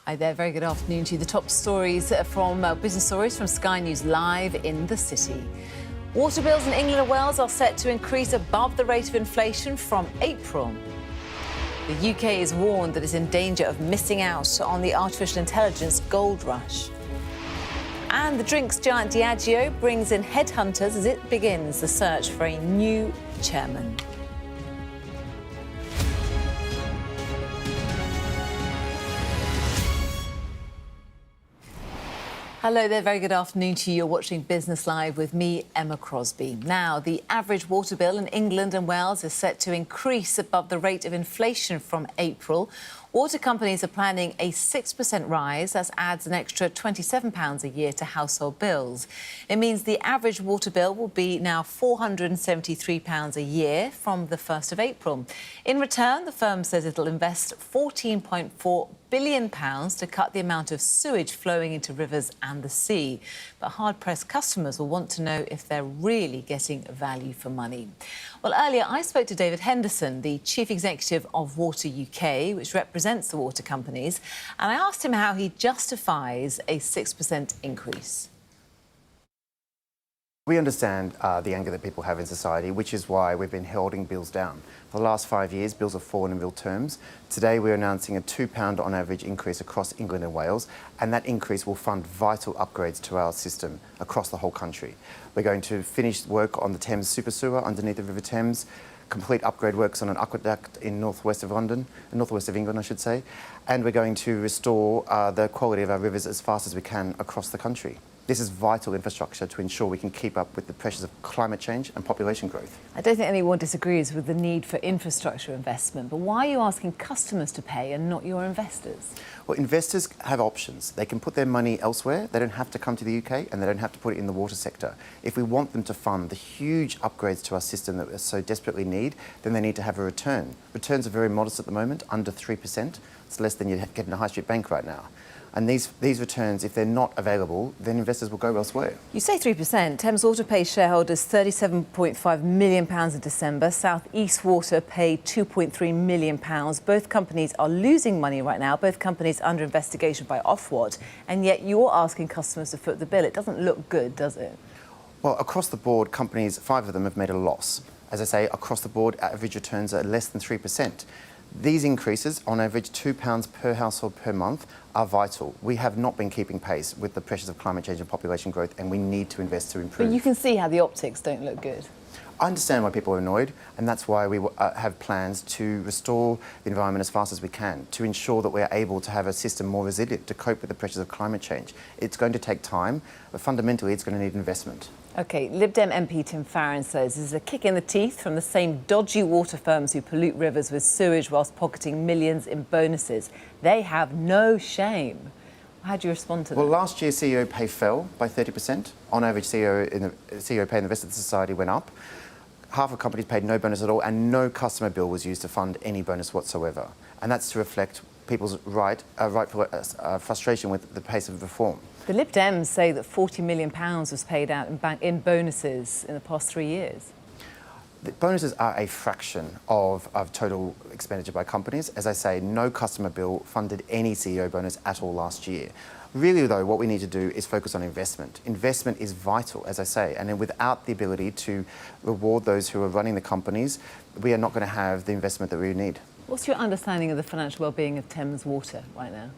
Hi there, very good afternoon to you. The top stories from business stories from Sky News Live in the city. Water bills in England and Wales are set to increase above the rate of inflation from April. The UK is warned that it's in danger of missing out on the artificial intelligence gold rush. And the drinks giant Diageo brings in headhunters as it begins the search for a new chairman. Hello there, very good afternoon to you. You're watching Business Live with me, Emma Crosby. Now, the average water bill in England and Wales is set to increase above the rate of inflation from April. Water companies are planning a 6% rise. That adds an extra £27 a year to household bills. It means the average water bill will be now £473 a year from the 1st of April. In return, the firm says it'll invest £14.4 billion to cut the amount of sewage flowing into rivers and the sea. But hard-pressed customers will want to know if they're really getting value for money. Well, earlier I spoke to David Henderson, the Chief Executive of Water UK, which represents the water companies, and I asked him how he justifies a 6% increase. We understand the anger that people have in society, which is why we've been holding bills down. For the last 5 years, bills have fallen in real terms. Today, we're announcing a £2 on average increase across England and Wales, and that increase will fund vital upgrades to our system across the whole country. We're going to finish work on the Thames Super Sewer underneath the River Thames, complete upgrade works on an aqueduct in northwest of England, I should say, and we're going to restore the quality of our rivers as fast as we can across the country. This is vital infrastructure to ensure we can keep up with the pressures of climate change and population growth. I don't think anyone disagrees with the need for infrastructure investment, but why are you asking customers to pay and not your investors? Well, investors have options. They can put their money elsewhere. They don't have to come to the UK, and they don't have to put it in the water sector. If we want them to fund the huge upgrades to our system that we so desperately need, then they need to have a return. Returns are very modest at the moment, under 3%. It's less than you get in a high street bank right now. And these returns, if they're not available, then investors will go elsewhere. You say 3%. Thames Water pays shareholders £37.5 million in December. South East Water paid £2.3 million. Both companies are losing money right now. Both companies under investigation by Ofwat. And yet you're asking customers to foot the bill. It doesn't look good, does it? Well, across the board, companies, 5 of them have made a loss. As I say, across the board, average returns are less than 3%. These increases, on average £2 per household per month, are vital. We have not been keeping pace with the pressures of climate change and population growth, and we need to invest to improve. But you can see how the optics don't look good. I understand why people are annoyed, and that's why we have plans to restore the environment as fast as we can, to ensure that we're able to have a system more resilient to cope with the pressures of climate change. It's going to take time, but fundamentally it's going to need investment. OK, Lib Dem MP Tim Farron says this is a kick in the teeth from the same dodgy water firms who pollute rivers with sewage whilst pocketing millions in bonuses. They have no shame. How do you respond to that? Well, last year CEO pay fell by 30%. On average, CEO pay in the rest of the society went up. Half of companies paid no bonus at all, and no customer bill was used to fund any bonus whatsoever. And that's to reflect people's rightful frustration with the pace of reform. The Lib Dems say that £40 million was paid out in bonuses in the past 3 years. The bonuses are a fraction of total expenditure by companies. As I say, no customer bill funded any CEO bonus at all last year. Really, though, what we need to do is focus on investment. Investment is vital, as I say, and then without the ability to reward those who are running the companies, we are not going to have the investment that we need. What's your understanding of the financial well-being of Thames Water right now?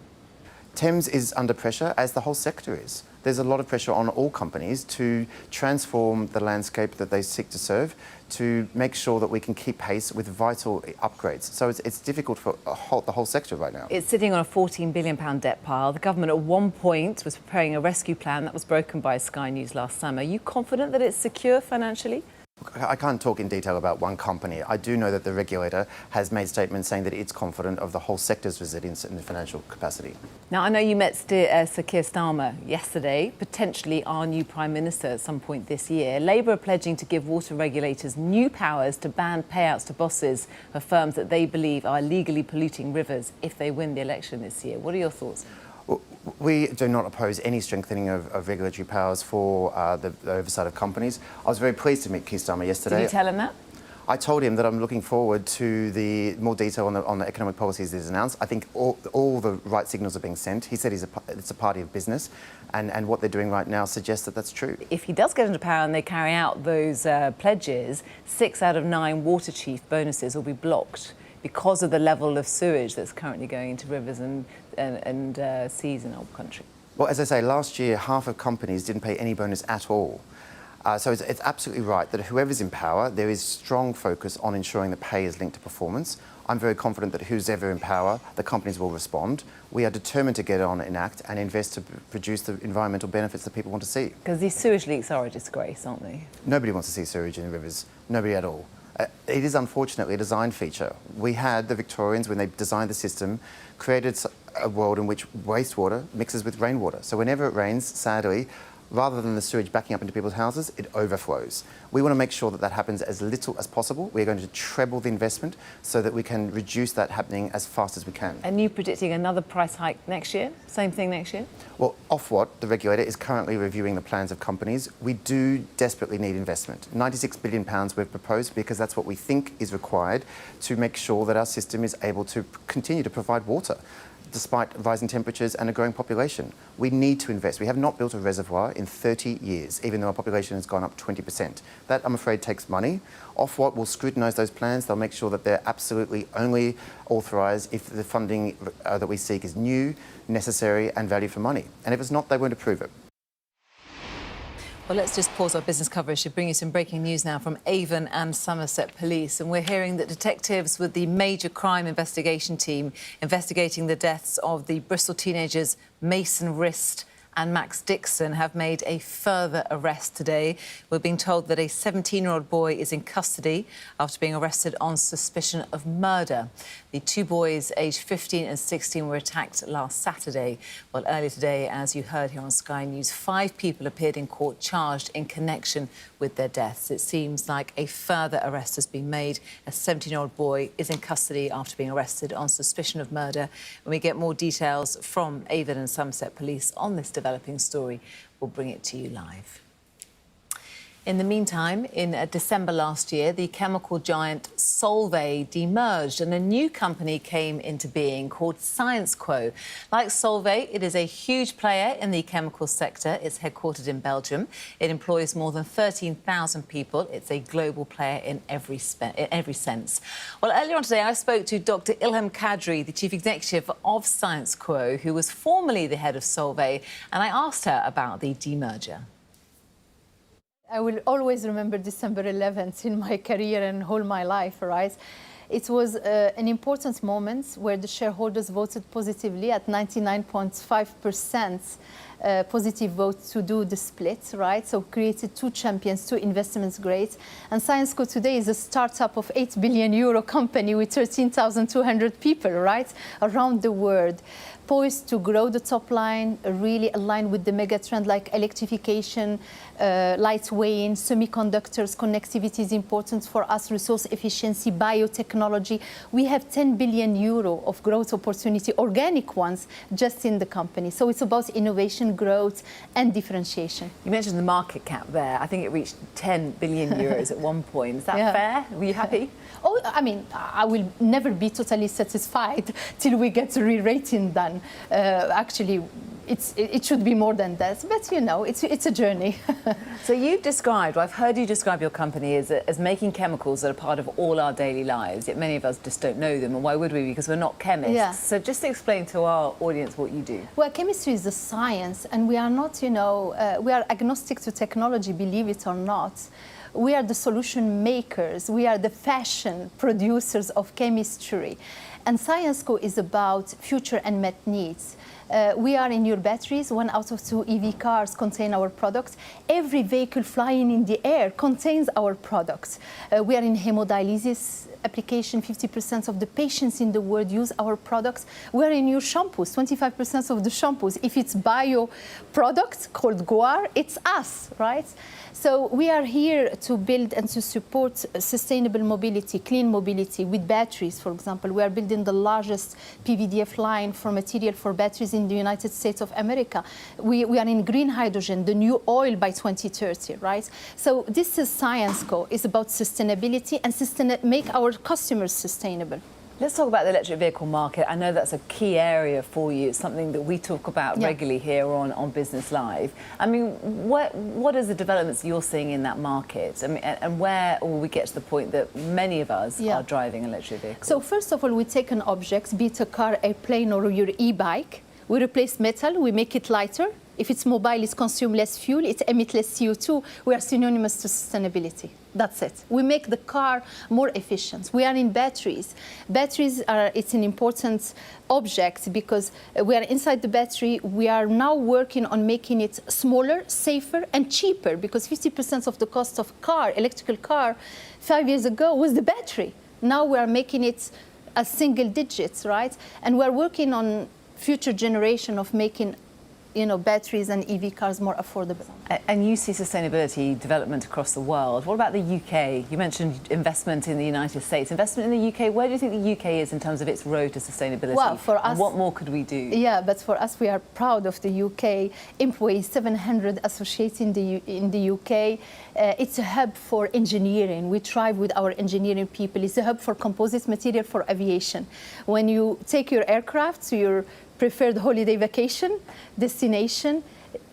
Thames is under pressure, as the whole sector is. There's a lot of pressure on all companies to transform the landscape that they seek to serve, to make sure that we can keep pace with vital upgrades. So it's difficult for the whole sector right now. It's sitting on a £14 billion debt pile. The government at one point was preparing a rescue plan that was broken by Sky News last summer. Are you confident that it's secure financially? I can't talk in detail about one company. I do know that the regulator has made statements saying that it's confident of the whole sector's resilience in the financial capacity. Now, I know you met Sir Keir Starmer yesterday, potentially our new Prime Minister at some point this year. Labour are pledging to give water regulators new powers to ban payouts to bosses of firms that they believe are illegally polluting rivers if they win the election this year. What are your thoughts? We do not oppose any strengthening of regulatory powers for the oversight of companies. I was very pleased to meet Keir Starmer yesterday. Did you tell him that? I told him that I'm looking forward to the more detail on the economic policies that is announced. I think all the right signals are being sent. He said it's a party of business, and what they're doing right now suggests that that's true. If he does get into power and they carry out those pledges, 6 out of 9 water chief bonuses will be blocked because of the level of sewage that's currently going into rivers and seas in our country. Well, as I say, last year, half of companies didn't pay any bonus at all. So it's absolutely right that whoever's in power, there is strong focus on ensuring that pay is linked to performance. I'm very confident that who's ever in power, the companies will respond. We are determined to get on in act and invest to produce the environmental benefits that people want to see. Because these sewage leaks are a disgrace, aren't they? Nobody wants to see sewage in the rivers. Nobody at all. It is unfortunately a design feature. We had the Victorians, when they designed the system, created a world in which wastewater mixes with rainwater. So whenever it rains, sadly, rather than the sewage backing up into people's houses, it overflows. We want to make sure that that happens as little as possible. We're going to treble the investment so that we can reduce that happening as fast as we can. And you predicting another price hike next year? Same thing next year? Well, Ofwat, the regulator, is currently reviewing the plans of companies. We do desperately need investment. £96 billion we've proposed because that's what we think is required to make sure that our system is able to continue to provide water despite rising temperatures and a growing population. We need to invest. We have not built a reservoir in 30 years, even though our population has gone up 20%. That, I'm afraid, takes money. Ofwat will scrutinise those plans. They'll make sure that they're absolutely only authorised if the funding that we seek is new, necessary and value for money. And if it's not, they won't approve it. Well, let's just pause our business coverage to bring you some breaking news now from Avon and Somerset Police. And we're hearing that detectives with the Major Crime Investigation Team investigating the deaths of the Bristol teenagers Mason Wrist and Max Dixon have made a further arrest today. We're being told that a 17-year-old boy is in custody after being arrested on suspicion of murder. The 2 boys, aged 15 and 16, were attacked last Saturday. Well, earlier today, as you heard here on Sky News, 5 people appeared in court charged in connection with their deaths. It seems like a further arrest has been made. A 17-year-old boy is in custody after being arrested on suspicion of murder. When we get more details from Avon and Somerset Police on this developing story, we'll bring it to you live. In the meantime, in December last year, the chemical giant Solvay demerged and a new company came into being called Sciencequo. Like Solvay, it is a huge player in the chemical sector. It's headquartered in Belgium. It employs more than 13,000 people. It's a global player in every sense. Well, earlier on today, I spoke to Dr. Ilham Kadri, the chief executive of Sciencequo, who was formerly the head of Solvay, and I asked her about the demerger. I will always remember December 11th in my career and all my life, right? It was an important moment where the shareholders voted positively at 99.5% positive vote to do the split, right? So created 2 champions, 2 investments grades. And Syensqo today is a startup of €8 billion company with 13,200 people, right, around the world, poised to grow the top line, really aligned with the mega trend like electrification, lightweighting, semiconductors, connectivity is important for us, resource efficiency, biotechnology. We have €10 billion of growth opportunity, organic ones, just in the company. So it's about innovation, growth and differentiation. You mentioned the market cap there. I think it reached €10 billion at one point. Is that fair? Were you happy? Oh, I mean, I will never be totally satisfied till we get the re-rating done. Actually, it should be more than that, but you know, it's a journey. So you've described, or I've heard you describe your company as making chemicals that are part of all our daily lives, yet many of us just don't know them, and why would we? Because we're not chemists. Yeah. So just explain to our audience what you do. Well, chemistry is a science, and we are not, you know, we are agnostic to technology, believe it or not. We are the solution makers. We are the fashion producers of chemistry. And Syensqo is about future unmet needs. We are in your batteries. 1 out of 2 EV cars contain our products. Every vehicle flying in the air contains our products. We are in hemodialysis application. 50% of the patients in the world use our products. We're in your shampoos. 25% of the shampoos. If it's bio products called guar, it's us, right? So we are here to build and to support sustainable mobility, clean mobility with batteries, for example. We are building the largest PVDF line for material for batteries in in the United States of America. We are in green hydrogen, the new oil by 2030, right? So this is Syensqo. It's about sustainability and make our customers sustainable. Let's talk about the electric vehicle market. I know that's a key area for you. It's something that we talk about regularly here on Business Live. I mean, what is the developments you're seeing in that market? I mean, and where will we get to the point that many of us are driving electric vehicles? So first of all, we take an object, be it a car, a plane, or your e-bike. We replace metal, we make it lighter. If it's mobile, it consumes less fuel, it emits less CO2. We are synonymous to sustainability. That's it. We make the car more efficient. We are in batteries. Batteries it's an important object because we are inside the battery. We are now working on making it smaller, safer, and cheaper because 50% of the cost of electrical car, 5 years ago was the battery. Now we are making it a single digits, right? And we're working on future generation of making batteries and EV cars more affordable. And you see sustainability development across the world. What about the UK? You mentioned investment in the United States. Investment in the UK, where do you think the UK is in terms of its road to sustainability? Well, for us, and what more could we do? Yeah, but for us, we are proud of the UK. Employees, 700 associates in the UK. It's a hub for engineering. We thrive with our engineering people. It's a hub for composite material for aviation. When you take your aircraft to your preferred holiday vacation destination,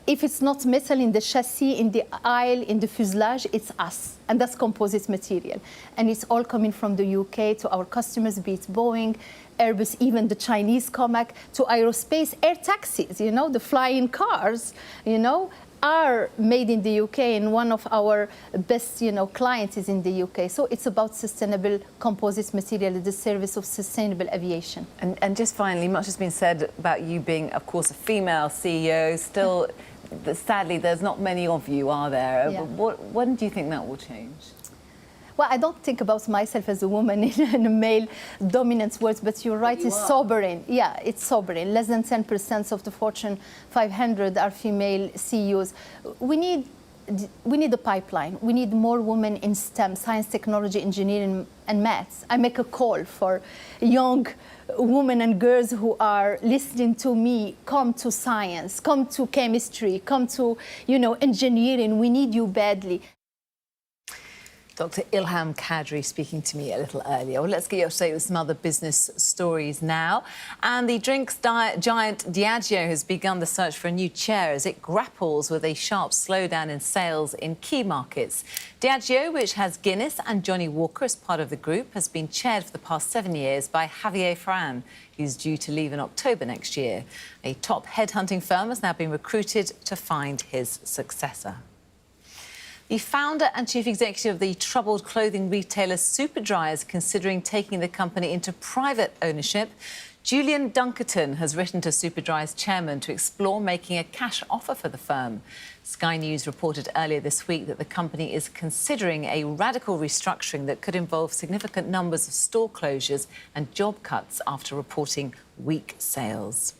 if it's not metal in the chassis, in the aisle, in the fuselage, it's us. And that's composite material. And it's all coming from the UK to our customers, be it Boeing, Airbus, even the Chinese COMAC, to aerospace, air taxis, the flying cars, are made in the UK, and one of our best, clients is in the UK. So it's about sustainable composite material at the service of sustainable aviation. And just finally, much has been said about you being, of course, a female CEO. Still, sadly, there's not many of you, are there? Yeah. When do you think that will change? Well, I don't think about myself as a woman in a male-dominant world, but you're right, it's sobering. Yeah, it's sobering. Less than 10% of the Fortune 500 are female CEOs. We need a pipeline. We need more women in STEM, science, technology, engineering, and maths. I make a call for young women and girls who are listening to me. Come to science, come to chemistry, come to, engineering. We need you badly. Dr. Ilham Kadri speaking to me a little earlier. Well, let's get you up to date with some other business stories now. And the drinks giant Diageo has begun the search for a new chair as it grapples with a sharp slowdown in sales in key markets. Diageo, which has Guinness and Johnny Walker as part of the group, has been chaired for the past 7 years by Javier Ferran, who's due to leave in October next year. A top headhunting firm has now been recruited to find his successor. The founder and chief executive of the troubled clothing retailer Superdry is considering taking the company into private ownership. Julian Dunkerton has written to Superdry's chairman to explore making a cash offer for the firm. Sky News reported earlier this week that the company is considering a radical restructuring that could involve significant numbers of store closures and job cuts after reporting weak sales.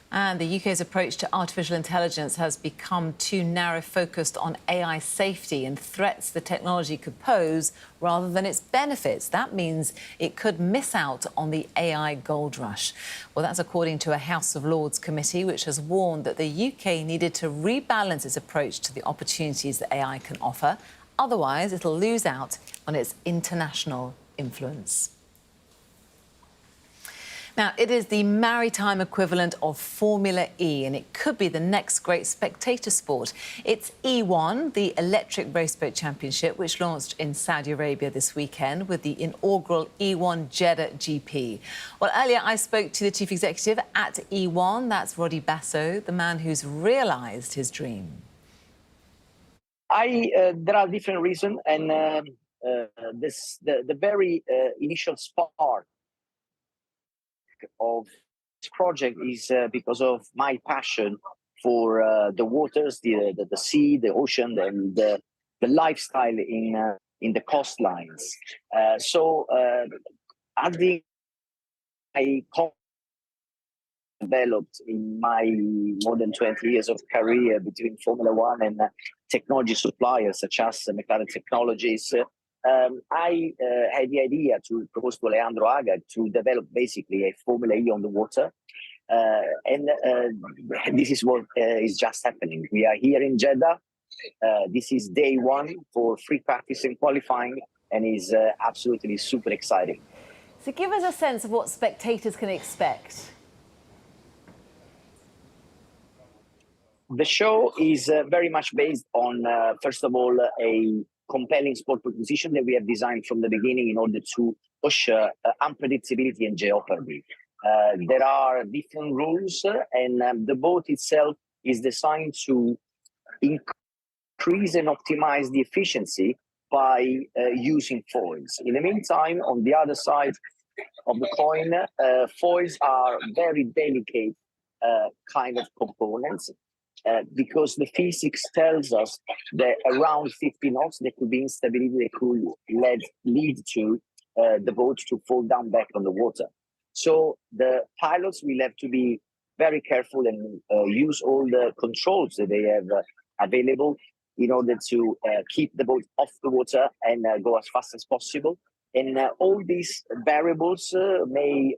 And the UK's approach to artificial intelligence has become too narrow-focused on AI safety and threats the technology could pose rather than its benefits. That means it could miss out on the AI gold rush. Well, that's according to a House of Lords committee which has warned that the UK needed to rebalance its approach to the opportunities that AI can offer. Otherwise, it'll lose out on its international influence. Now, it is the maritime equivalent of Formula E, and it could be the next great spectator sport. It's E1, the Electric Raceboat Championship, which launched in Saudi Arabia this weekend with the inaugural E1 Jeddah GP. Well, earlier I spoke to the chief executive at E1, that's Rodi Basso, the man who's realised his dream. There are different reasons, and the very initial spark of this project is because of my passion for the waters, the sea, the ocean, and the lifestyle in the coastlines. So adding I developed in my more than 20 years of career between Formula One and technology suppliers such as McLaren Technologies. I had the idea to propose to Leandro Aga to develop basically a Formula E on the water. And this is what is just happening. We are here in Jeddah. This is day one for free practice and qualifying, and is absolutely super exciting. So give us a sense of what spectators can expect. The show is very much based on, first of all, a compelling sport proposition that we have designed from the beginning in order to usher unpredictability and jeopardy. There are different rules, and the boat itself is designed to increase and optimize the efficiency by using foils. In the meantime, on the other side of the coin, foils are very delicate kind of components. Because the physics tells us that around 50 knots there could be instability that could lead to the boat to fall down back on the water. So the pilots will have to be very careful and use all the controls that they have available in order to keep the boat off the water and go as fast as possible. And all these variables may,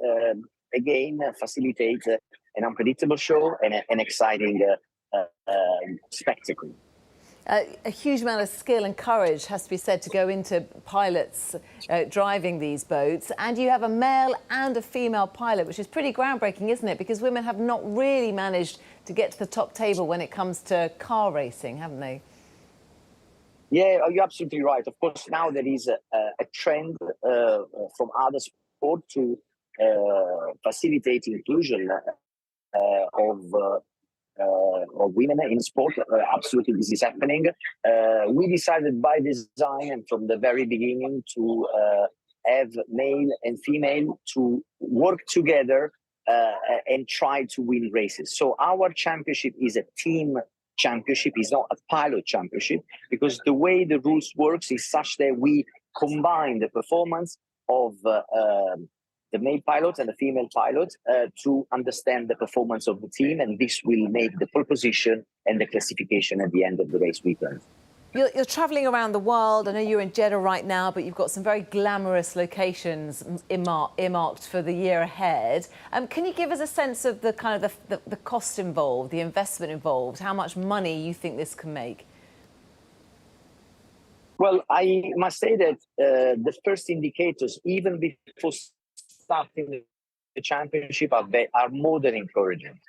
again, facilitate an unpredictable show and an exciting spectacle. A huge amount of skill and courage has to be said to go into pilots driving these boats. And you have a male and a female pilot, which is pretty groundbreaking, isn't it? Because women have not really managed to get to the top table when it comes to car racing, haven't they? Yeah, you're absolutely right. Of course, now there is a trend from other sports to facilitate inclusion of women in sport. Absolutely, this is happening. We decided by design and from the very beginning to have male and female to work together and try to win races. So our championship is a team championship, is not a pilot championship, because the way the rules works is such that we combine the performance of the male pilot and the female pilot to understand the performance of the team, and this will make the pole position and the classification at the end of the race weekend. You're travelling around the world. I know you're in Jeddah right now, but you've got some very glamorous locations earmarked for the year ahead. Can you give us a sense of the kind of the cost involved, the investment involved, how much money you think this can make? Well, I must say that the first indicators, even before starting the championship, are more than encouraging.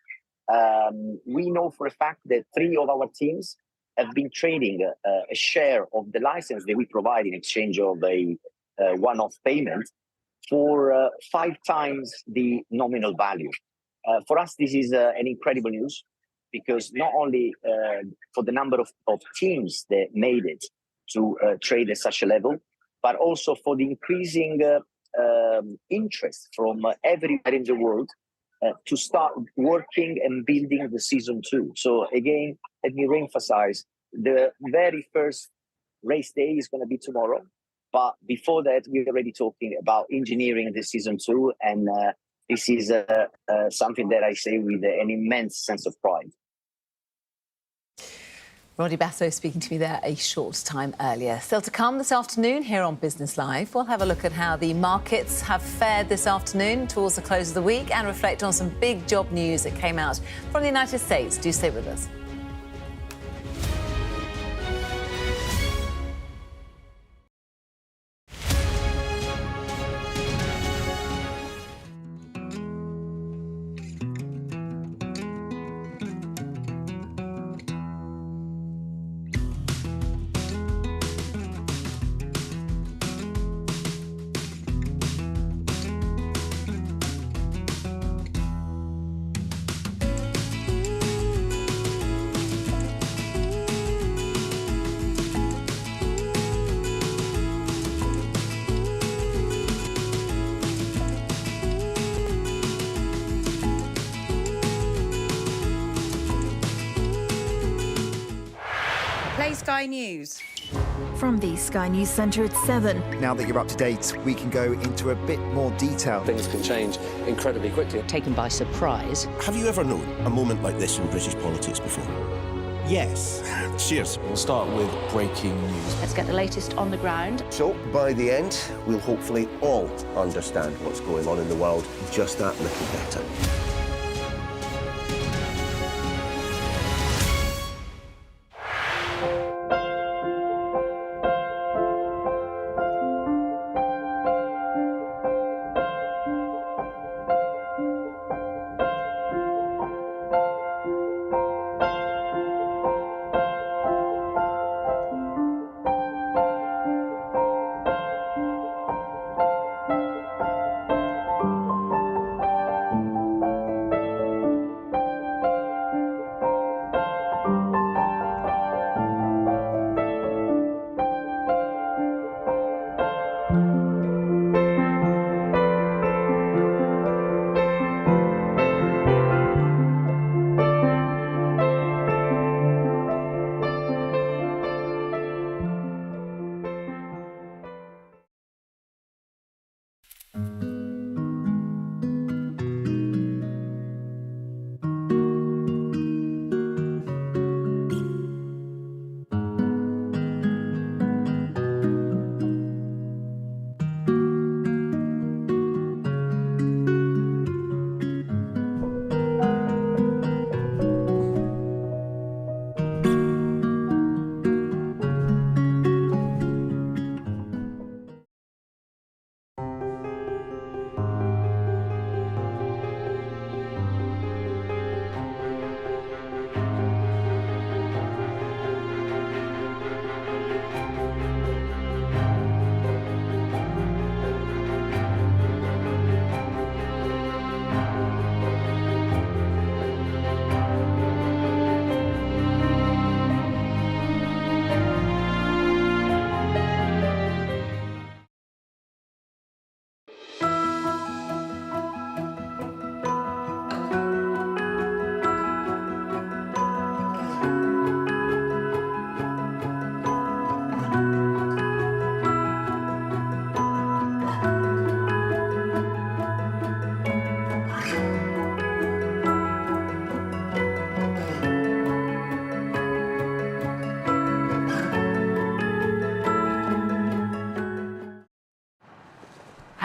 We know for a fact that 3 of our teams have been trading a share of the license that we provide in exchange of a one-off payment for 5 times the nominal value. For us, this is an incredible news, because not only for the number of teams that made it to trade at such a level, but also for the increasing interest from everywhere in the world to start working and building the season 2. So again, let me reemphasize, the very first race day is going to be tomorrow, but before that we're already talking about engineering the season 2, and this is something that I say with an immense sense of pride. Rodi Basso speaking to me there a short time earlier. Still to come this afternoon here on Business Live, we'll have a look at how the markets have fared this afternoon towards the close of the week and reflect on some big job news that came out from the United States. Do stay with us. Play Sky News. From the Sky News Centre at 7. Now that you're up to date, we can go into a bit more detail. Things can change incredibly quickly. Taken by surprise. Have you ever known a moment like this in British politics before? Yes. Cheers. We'll start with breaking news. Let's get the latest on the ground. So, by the end, we'll hopefully all understand what's going on in the world just that little better.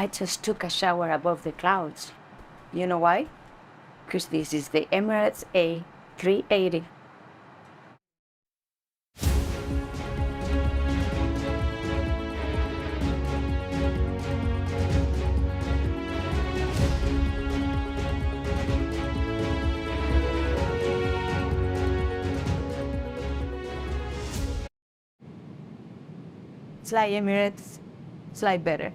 I just took a shower above the clouds. You know why? Because this is the Emirates A380. Fly Emirates, fly better.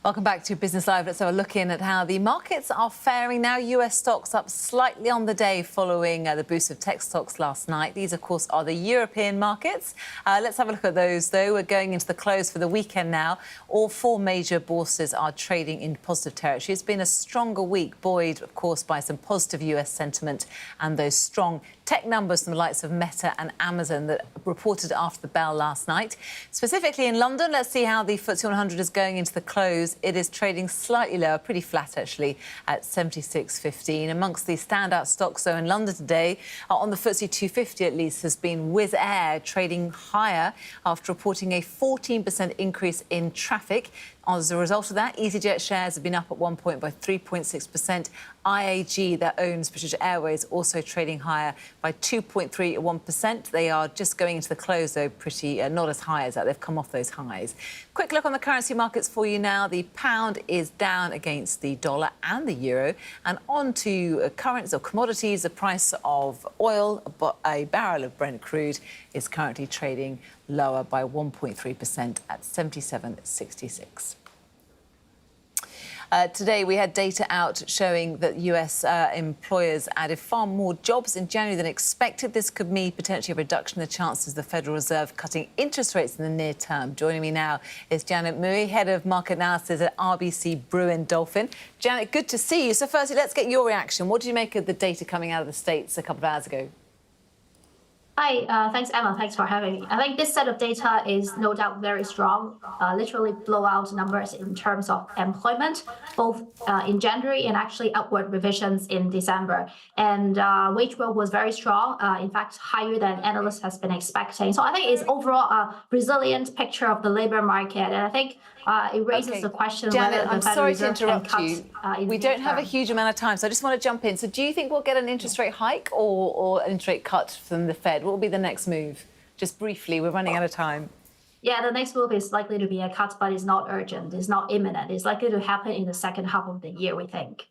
Welcome back to Business Live. Let's have a look in at how the markets are faring now. US stocks up slightly on the day following the boost of tech stocks last night. These, of course, are the European markets. Let's have a look at those, though. We're going into the close for the weekend now. All four major bourses are trading in positive territory. It's been a stronger week, buoyed, of course, by some positive US sentiment and those strong tech numbers from the likes of Meta and Amazon that reported after the bell last night. Specifically in London, let's see how the FTSE 100 is going into the close. It is trading slightly lower, pretty flat actually, at 76.15. Amongst the standout stocks, though, in London today, on the FTSE 250 at least, has been Wizz Air trading higher after reporting a 14% increase in traffic. As a result of that, EasyJet shares have been up at one point by 3.6%. IAG, that owns British Airways, also trading higher by 2.31%. They are just going into the close, though, pretty not as high as that. They've come off those highs. Quick look on the currency markets for you now. The pound is down against the dollar and the euro. And on to currencies or commodities. The price of oil, a barrel of Brent crude, is currently trading lower by 1.3% at 77.66. Today, we had data out showing that US employers added far more jobs in January than expected. This could mean potentially a reduction in the chances of the Federal Reserve cutting interest rates in the near term. Joining me now is Janet Mui, Head of Market Analysis at RBC Brewin Dolphin. Janet, good to see you. So firstly, let's get your reaction. What did you make of the data coming out of the States a couple of hours ago? Hi, thanks, Emma. Thanks for having me. I think this set of data is no doubt very strong, literally blowout numbers in terms of employment, both in January and actually upward revisions in December. And wage growth was very strong, in fact, higher than analysts has been expecting. So I think it's overall a resilient picture of the labor market. And I think it raises the question Janet, whether I'm the Federal sorry to Reserve can interrupt cut you. We don't have a huge amount of time, so I just want to jump in. So do you think we'll get an interest rate hike or an interest rate cut from the Fed? What will be the next move? Just briefly, we're running out of time. Yeah, the next move is likely to be a cut, but it's not urgent. It's not imminent. It's likely to happen in the second half of the year, we think.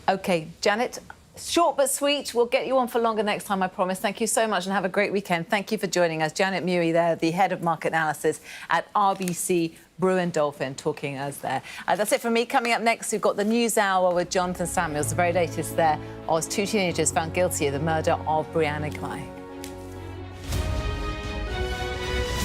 OK, Janet, short but sweet. We'll get you on for longer next time, I promise. Thank you so much and have a great weekend. Thank you for joining us. Janet Mui there, the Head of Market Analysis at RBC Brewin Dolphin, talking us there. That's it from me. Coming up next, we've got the News Hour with Jonathan Samuels. The very latest there, Oz, two teenagers found guilty of the murder of Brianna Ghey.